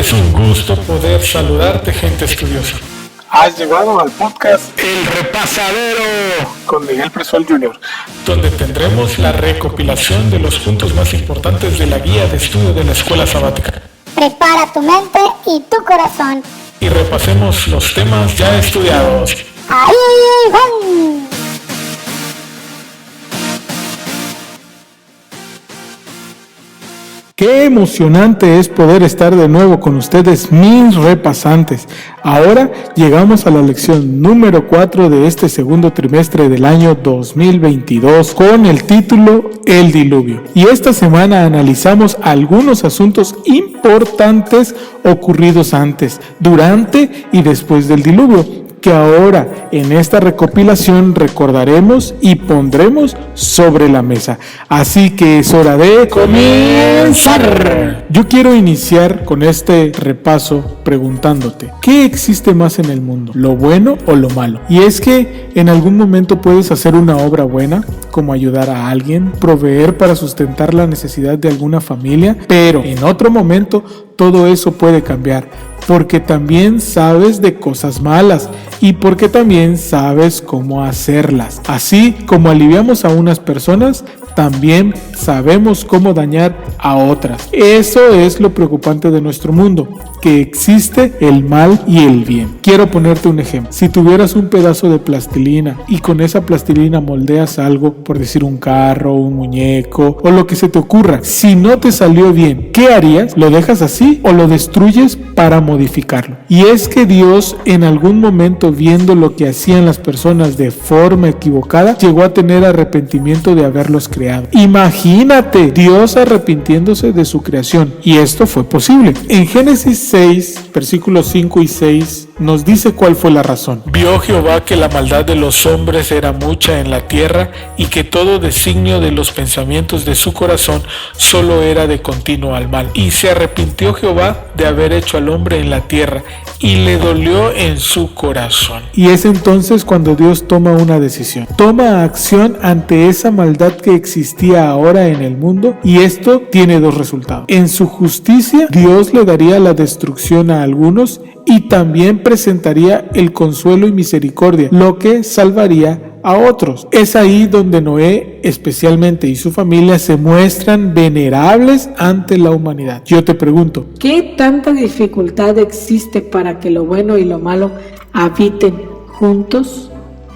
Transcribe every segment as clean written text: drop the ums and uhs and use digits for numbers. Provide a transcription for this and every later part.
Es un gusto poder saludarte, gente estudiosa. Has llegado al podcast El Repasadero con Miguel Presual Jr., donde tendremos la recopilación de los puntos más importantes de la guía de estudio de la escuela sabática. Prepara tu mente y tu corazón. Y repasemos los temas ya estudiados. ¡Ahí van! Qué emocionante es poder estar de nuevo con ustedes, mis repasantes. Ahora llegamos a la lección número 4 de este segundo trimestre del año 2022 con el título El Diluvio. Y esta semana analizamos algunos asuntos importantes ocurridos antes, durante y después del diluvio, que ahora en esta recopilación recordaremos y pondremos sobre la mesa. Así que es hora de comenzar. Yo quiero iniciar con este repaso preguntándote, ¿qué existe más en el mundo? ¿Lo bueno o lo malo? Y es que en algún momento puedes hacer una obra buena, como ayudar a alguien, proveer para sustentar la necesidad de alguna familia, pero en otro momento todo eso puede cambiar, porque también sabes de cosas malas y porque también sabes cómo hacerlas. Así como aliviamos a unas personas, también sabemos cómo dañar a otras. Eso es lo preocupante de nuestro mundo, que existe el mal y el bien. Quiero ponerte un ejemplo. Si tuvieras un pedazo de plastilina y con esa plastilina moldeas algo, por decir un carro, un muñeco o lo que se te ocurra, si no te salió bien, ¿qué harías? ¿Lo dejas así o lo destruyes para modificarlo? Y es que Dios, en algún momento, viendo lo que hacían las personas de forma equivocada, llegó a tener arrepentimiento de haberlos creado. Imagínate, Dios arrepintiéndose de su creación, y esto fue posible. En Génesis 6, versículos 5 y 6, nos dice cuál fue la razón. Vio Jehová que la maldad de los hombres era mucha en la tierra, y que todo designio de los pensamientos de su corazón solo era de continuo al mal. Y se arrepintió Jehová de haber hecho al hombre en la tierra, y le dolió en su corazón. Y es entonces cuando Dios toma una decisión. Toma acción ante esa maldad que existía ahora en el mundo, y esto tiene dos resultados. En su justicia, Dios le daría la destrucción a algunos y también presentaría el consuelo y misericordia, lo que salvaría a otros. Es ahí donde Noé, especialmente, y su familia se muestran venerables ante la humanidad. Yo te pregunto, ¿qué tanta dificultad existe para que lo bueno y lo malo habiten juntos?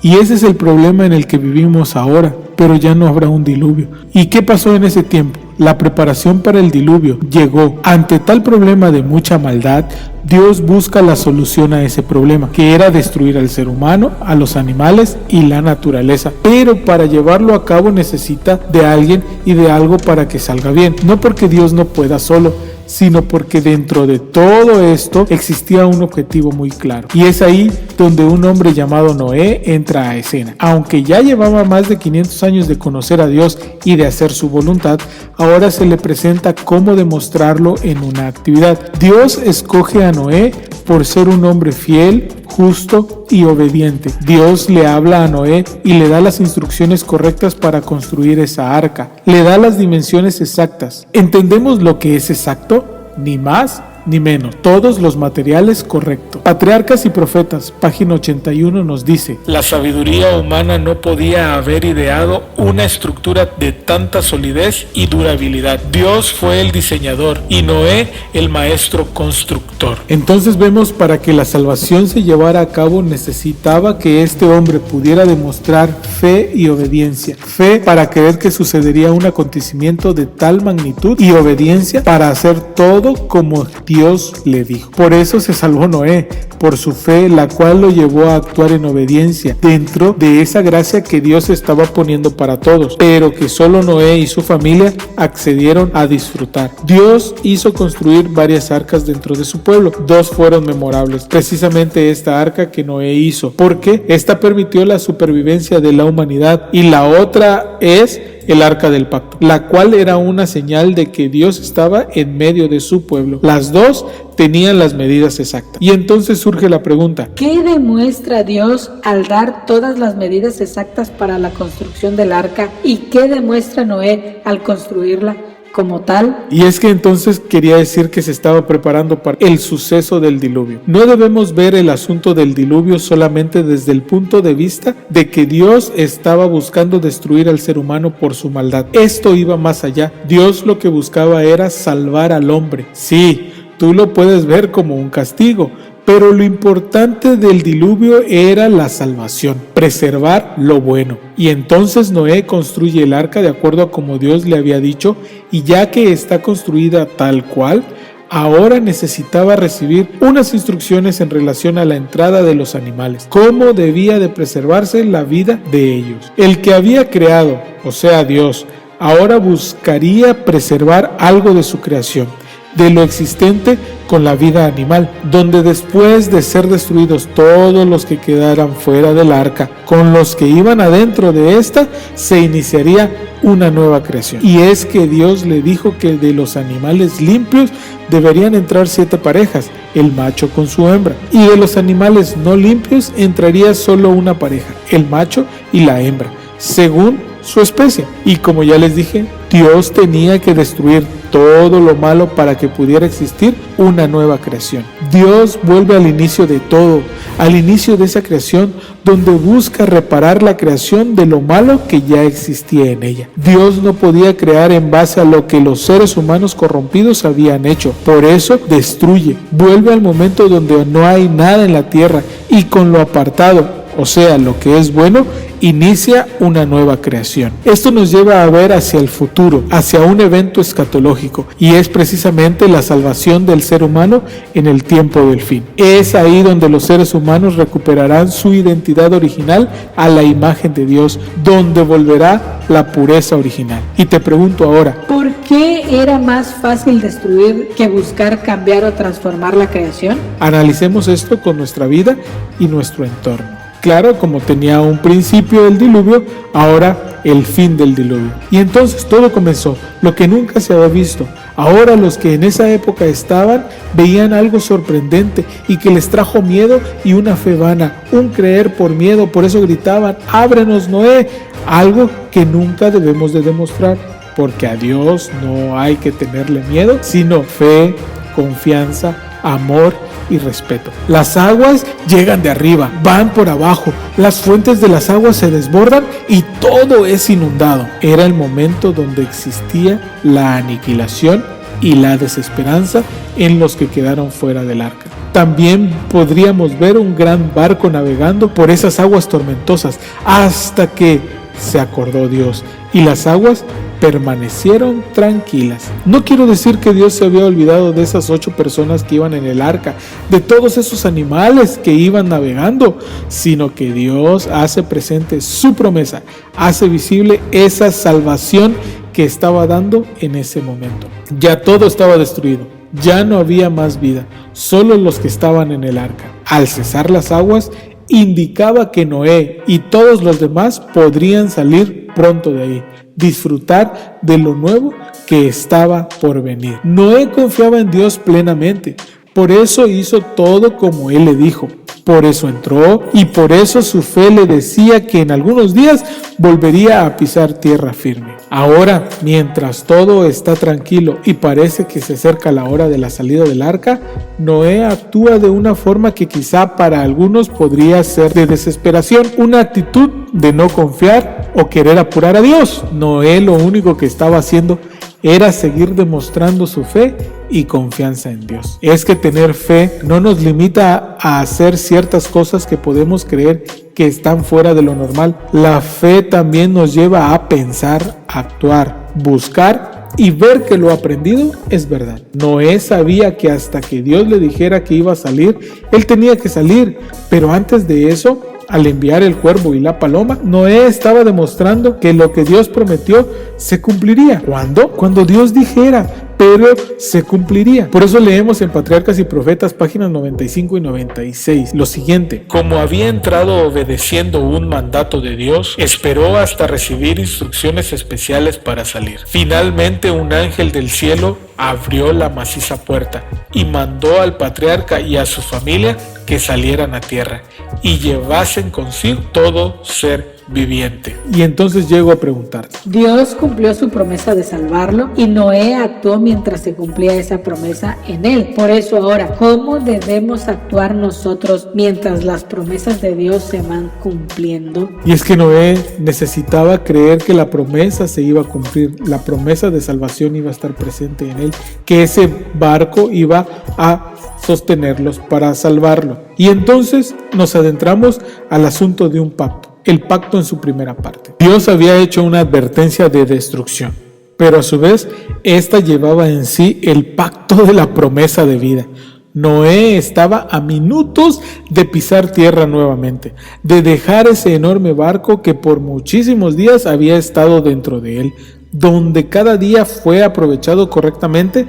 Y ese es el problema en el que vivimos ahora, pero ya no habrá un diluvio. ¿Y qué pasó en ese tiempo? La preparación para el diluvio llegó. Ante tal problema de mucha maldad, Dios busca la solución a ese problema, que era destruir al ser humano, a los animales y la naturaleza. Pero para llevarlo a cabo necesita de alguien y de algo para que salga bien. No porque Dios no pueda solo, sino porque dentro de todo esto existía un objetivo muy claro. Y es ahí donde un hombre llamado Noé entra a escena. Aunque ya llevaba más de 500 años de conocer a Dios y de hacer su voluntad, ahora se le presenta cómo demostrarlo en una actividad. Dios escoge a Noé por ser un hombre fiel, justo y obediente. Dios le habla a Noé y le da las instrucciones correctas para construir esa arca. Le da las dimensiones exactas. ¿Entendemos lo que es exacto? Ni más ni menos, todos los materiales correctos. Patriarcas y Profetas, página 81, nos dice: la sabiduría humana no podía haber ideado una estructura de tanta solidez y durabilidad. Dios fue el diseñador y Noé el maestro constructor. Entonces vemos, para que la salvación se llevara a cabo necesitaba que este hombre pudiera demostrar fe y obediencia. Fe para creer que sucedería un acontecimiento de tal magnitud, y obediencia para hacer todo como Dios le dijo. Por eso se salvó Noé, por su fe, la cual lo llevó a actuar en obediencia dentro de esa gracia que Dios estaba poniendo para todos, pero que solo Noé y su familia accedieron a disfrutar. Dios hizo construir varias arcas dentro de su pueblo. Dos fueron memorables, precisamente esta arca que Noé hizo, porque esta permitió la supervivencia de la humanidad, y la otra es el arca del pacto, la cual era una señal de que Dios estaba en medio de su pueblo. Las dos tenían las medidas exactas. Y entonces surge la pregunta: ¿qué demuestra Dios al dar todas las medidas exactas para la construcción del arca? ¿Y qué demuestra Noé al construirla? como tal. Y es que entonces quería decir que se estaba preparando para el suceso del diluvio. No debemos ver el asunto del diluvio solamente desde el punto de vista de que Dios estaba buscando destruir al ser humano por su maldad. Esto iba más allá. Dios lo que buscaba era salvar al hombre. Sí, tú lo puedes ver como un castigo, pero lo importante del diluvio era la salvación, preservar lo bueno. Y entonces Noé construye el arca de acuerdo a como Dios le había dicho, y ya que está construida tal cual, ahora necesitaba recibir unas instrucciones en relación a la entrada de los animales, cómo debía de preservarse la vida de ellos. El que había creado, o sea Dios, ahora buscaría preservar algo de su creación, de lo existente con la vida animal, donde después de ser destruidos todos los que quedaran fuera del arca, con los que iban adentro de esta, se iniciaría una nueva creación. Y es que Dios le dijo que de los animales limpios deberían entrar 7 parejas, el macho con su hembra, y de los animales no limpios entraría solo una pareja, el macho y la hembra, según su especie. Y como ya les dije, Dios tenía que destruir todo lo malo para que pudiera existir una nueva creación. Dios vuelve al inicio de todo, al inicio de esa creación, donde busca reparar la creación de lo malo que ya existía en ella. Dios no podía crear en base a lo que los seres humanos corrompidos habían hecho, por eso destruye, vuelve al momento donde no hay nada en la tierra, y con lo apartado, o sea, lo que es bueno, inicia una nueva creación. Esto nos lleva a ver hacia el futuro, hacia un evento escatológico, y es precisamente la salvación del ser humano en el tiempo del fin. Es ahí donde los seres humanos recuperarán su identidad original a la imagen de Dios, donde volverá la pureza original. Y te pregunto ahora, ¿por qué era más fácil destruir que buscar cambiar o transformar la creación? Analicemos esto con nuestra vida y nuestro entorno. Claro, como tenía un principio el diluvio, ahora el fin del diluvio. Y entonces todo comenzó, lo que nunca se había visto. Ahora los que en esa época estaban veían algo sorprendente y que les trajo miedo y una fe vana, un creer por miedo, por eso gritaban, ábrenos Noé, algo que nunca debemos de demostrar, porque a Dios no hay que tenerle miedo, sino fe, confianza, amor y respeto. Las aguas llegan de arriba, van por abajo, las fuentes de las aguas se desbordan y todo es inundado. Era el momento donde existía la aniquilación y la desesperanza en los que quedaron fuera del arca. También podríamos ver un gran barco navegando por esas aguas tormentosas hasta que se acordó Dios y las aguas permanecieron tranquilas. No quiero decir que Dios se había olvidado de esas 8 personas que iban en el arca, de todos esos animales que iban navegando, sino que Dios hace presente su promesa, hace visible esa salvación que estaba dando en ese momento. Ya todo estaba destruido, ya no había más vida, solo los que estaban en el arca. Al cesar las aguas, indicaba que Noé y todos los demás podrían salir pronto de ahí, disfrutar de lo nuevo que estaba por venir. Noé confiaba en Dios plenamente, por eso hizo todo como Él le dijo, por eso entró y por eso su fe le decía que en algunos días volvería a pisar tierra firme. Ahora, mientras todo está tranquilo y parece que se acerca la hora de la salida del arca, Noé actúa de una forma que quizá para algunos podría ser de desesperación, una actitud de no confiar o querer apurar a Dios. Noé lo único que estaba haciendo era seguir demostrando su fe y confianza en Dios. Es que tener fe no nos limita a hacer ciertas cosas que podemos creer que están fuera de lo normal. La fe también nos lleva a pensar, actuar, buscar y ver que lo aprendido es verdad. Noé sabía que hasta que Dios le dijera que iba a salir, él tenía que salir, pero antes de eso, al enviar el cuervo y la paloma, Noé estaba demostrando que lo que Dios prometió se cumpliría. ¿Cuándo? Cuando Dios dijera, pero se cumpliría. Por eso leemos en Patriarcas y Profetas, páginas 95 y 96, lo siguiente. Como había entrado obedeciendo un mandato de Dios, esperó hasta recibir instrucciones especiales para salir. Finalmente un ángel del cielo abrió la maciza puerta y mandó al patriarca y a su familia que salieran a tierra y llevasen consigo todo ser viviente. Y entonces llego a preguntarte, Dios cumplió su promesa de salvarlo y Noé actuó mientras se cumplía esa promesa en él. Por eso ahora, ¿cómo debemos actuar nosotros mientras las promesas de Dios se van cumpliendo? y es que Noé necesitaba creer que la promesa se iba a cumplir, la promesa de salvación iba a estar presente en él, que ese barco iba a sostenerlos para salvarlo. Y entonces nos adentramos al asunto de un pacto. El pacto en su primera parte. Dios había hecho una advertencia de destrucción, pero a su vez, esta llevaba en sí el pacto de la promesa de vida. Noé estaba a minutos de pisar tierra nuevamente, de dejar ese enorme barco que por muchísimos días había estado dentro de él, donde cada día fue aprovechado correctamente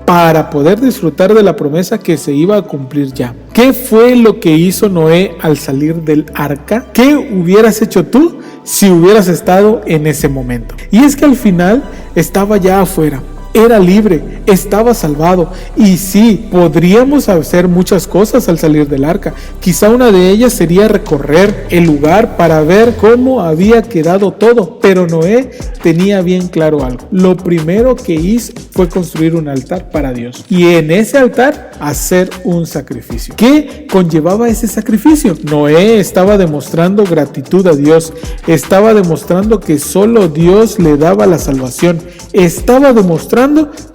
para poder disfrutar de la promesa que se iba a cumplir ya. ¿Qué fue lo que hizo Noé al salir del arca? ¿Qué hubieras hecho tú si hubieras estado en ese momento? Y es que al final estaba ya afuera. Era libre, estaba salvado y sí, podríamos hacer muchas cosas al salir del arca. Quizá una de ellas sería recorrer el lugar para ver cómo había quedado todo, pero Noé tenía bien claro algo. Lo primero que hizo fue construir un altar para Dios y en ese altar hacer un sacrificio. ¿Qué conllevaba ese sacrificio? Noé estaba demostrando gratitud a Dios, estaba demostrando que solo Dios le daba la salvación, estaba demostrando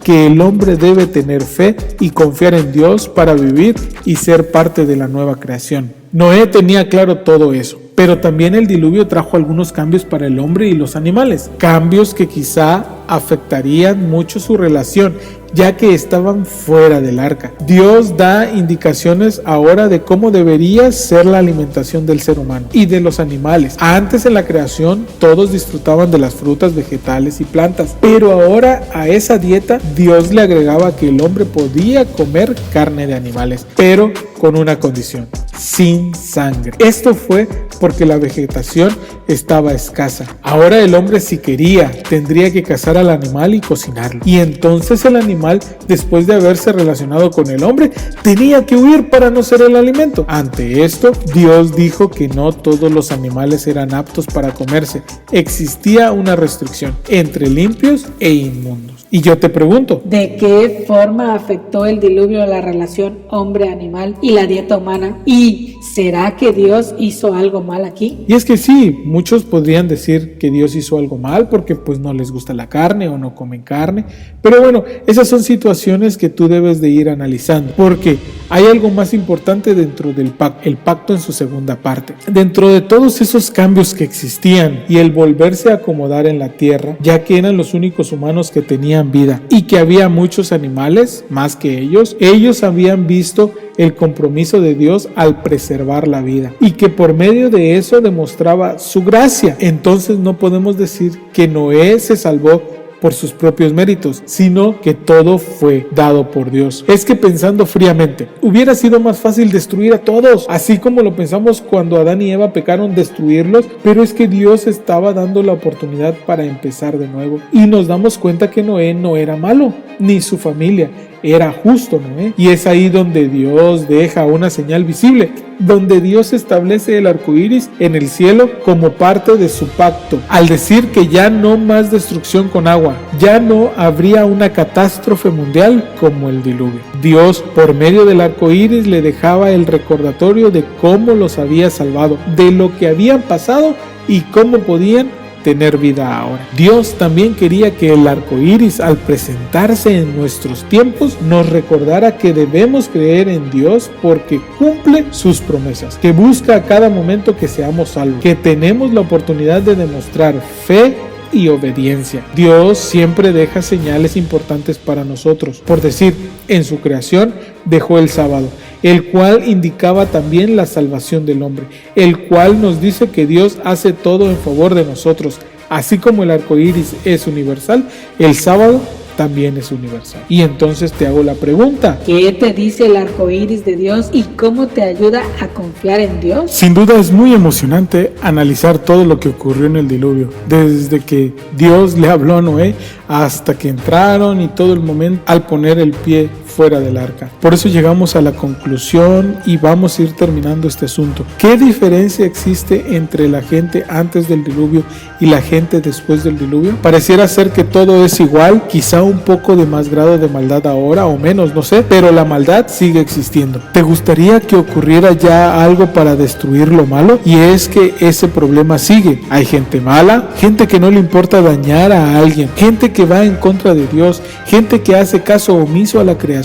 que el hombre debe tener fe y confiar en Dios para vivir y ser parte de la nueva creación. Noé tenía claro todo eso, pero también el diluvio trajo algunos cambios para el hombre y los animales, cambios que quizá afectarían mucho su relación, ya que estaban fuera del arca. Dios da indicaciones ahora de cómo debería ser la alimentación del ser humano y de los animales. Antes en la creación todos disfrutaban de las frutas, vegetales y plantas, pero ahora a esa dieta Dios le agregaba que el hombre podía comer carne de animales, pero con una condición: sin sangre. Esto fue porque la vegetación estaba escasa. Ahora el hombre, si quería, tendría que cazar al animal y cocinarlo. Y entonces el animal, después de haberse relacionado con el hombre, tenía que huir para no ser el alimento. Ante esto, Dios dijo que no todos los animales eran aptos para comerse. Existía una restricción entre limpios e inmundos. Y yo te pregunto, ¿de qué forma afectó el diluvio a la relación hombre-animal y la dieta humana? ¿Y será que Dios hizo algo mal aquí? y es que sí, muchos podrían decir que Dios hizo algo mal porque pues no les gusta la carne o no comen carne, pero bueno, esas son situaciones que tú debes de ir analizando, porque hay algo más importante dentro del pacto, el pacto en su segunda parte. Dentro de todos esos cambios que existían y el volverse a acomodar en la tierra, ya que eran los únicos humanos que tenían vida y que había muchos animales más que ellos habían visto el compromiso de Dios al preservar la vida y que por medio de eso demostraba su gracia. Entonces no podemos decir que Noé se salvó por sus propios méritos, sino que todo fue dado por Dios. Es que pensando fríamente, hubiera sido más fácil destruir a todos, así como lo pensamos cuando Adán y Eva pecaron, destruirlos, pero es que Dios estaba dando la oportunidad para empezar de nuevo y nos damos cuenta que Noé no era malo, ni su familia. Era justo, Noé. Y es ahí donde Dios deja una señal visible, donde Dios establece el arco iris en el cielo como parte de su pacto, al decir que ya no más destrucción con agua, ya no habría una catástrofe mundial como el diluvio. Dios, por medio del arco iris, le dejaba el recordatorio de cómo los había salvado, de lo que habían pasado y cómo podían tener vida ahora. Dios también quería que el arco iris, al presentarse en nuestros tiempos, nos recordara que debemos creer en Dios porque cumple sus promesas, que busca a cada momento que seamos salvos, que tenemos la oportunidad de demostrar fe y obediencia. Dios siempre deja señales importantes para nosotros. Por decir, en su creación dejó el sábado, el cual indicaba también la salvación del hombre, el cual nos dice que Dios hace todo en favor de nosotros. Así como el arco iris es universal, el sábado también es universal. Y entonces te hago la pregunta: ¿qué te dice el arco iris de Dios y cómo te ayuda a confiar en Dios? Sin duda es muy emocionante analizar todo lo que ocurrió en el diluvio, desde que Dios le habló a Noé hasta que entraron y todo el momento al poner el pie fuera del arca. Por eso llegamos a la conclusión y vamos a ir terminando este asunto. ¿Qué diferencia existe entre la gente antes del diluvio y la gente después del diluvio? Pareciera ser que todo es igual, quizá un poco de más grado de maldad ahora o menos, no sé, pero la maldad sigue existiendo. ¿Te gustaría que ocurriera ya algo para destruir lo malo? Y es que ese problema sigue. Hay gente mala, gente que no le importa dañar a alguien, gente que va en contra de Dios, gente que hace caso omiso a la creación,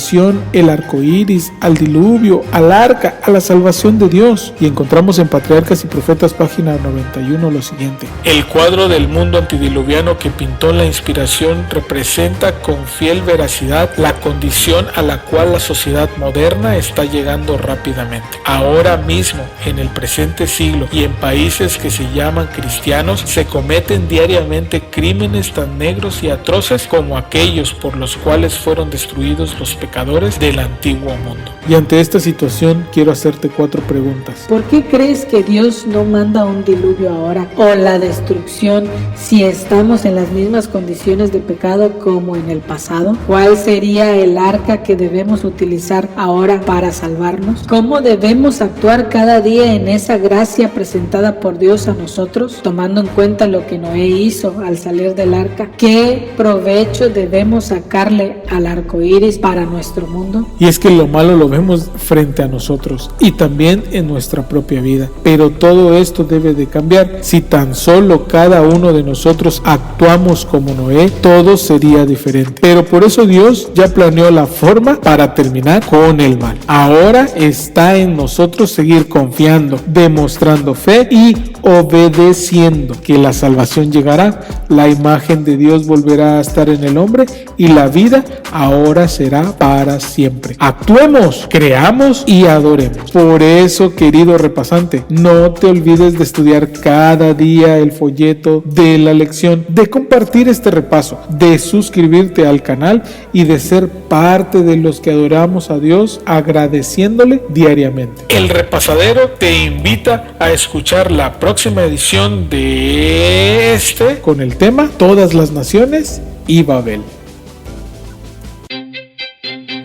el arco iris, al diluvio, al arca, a la salvación de Dios. Y encontramos en Patriarcas y Profetas, página 91, lo siguiente: el cuadro del mundo antidiluviano que pintó la inspiración representa con fiel veracidad la condición a la cual la sociedad moderna está llegando rápidamente. Ahora mismo, en el presente siglo y en países que se llaman cristianos, se cometen diariamente crímenes tan negros y atroces como aquellos por los cuales fueron destruidos los pecadores del antiguo mundo. Y ante esta situación quiero hacerte 4 preguntas. ¿Por qué crees que Dios no manda un diluvio ahora o la destrucción si estamos en las mismas condiciones de pecado como en el pasado? ¿Cuál sería el arca que debemos utilizar ahora para salvarnos? ¿Cómo debemos actuar cada día en esa gracia presentada por Dios a nosotros, tomando en cuenta lo que Noé hizo al salir del arca? ¿Qué provecho debemos sacarle al arco iris para nuestro mundo? Y es que lo malo lo vemos frente a nosotros y también en nuestra propia vida, pero todo esto debe de cambiar. Si tan solo cada uno de nosotros actuamos como Noé, todo sería diferente. Pero por eso Dios ya planeó la forma para terminar con el mal. Ahora está en nosotros seguir confiando, demostrando fe y obedeciendo, que la salvación llegará, la imagen de Dios volverá a estar en el hombre y la vida ahora será para siempre. Actuemos, creamos y adoremos. Por eso, querido repasante, no te olvides de estudiar cada día el folleto de la lección, de compartir este repaso, de suscribirte al canal y de ser parte de los que adoramos a Dios agradeciéndole diariamente. El Repasadero te invita a escuchar la próxima edición de con el tema Todas las Naciones y Babel.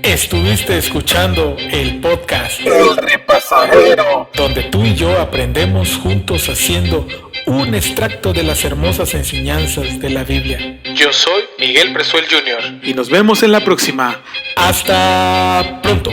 Estuviste escuchando el podcast El Repasadero, donde tú y yo aprendemos juntos haciendo un extracto de las hermosas enseñanzas de la Biblia. Yo soy Miguel Presuel Jr. y nos vemos en la próxima. Hasta pronto.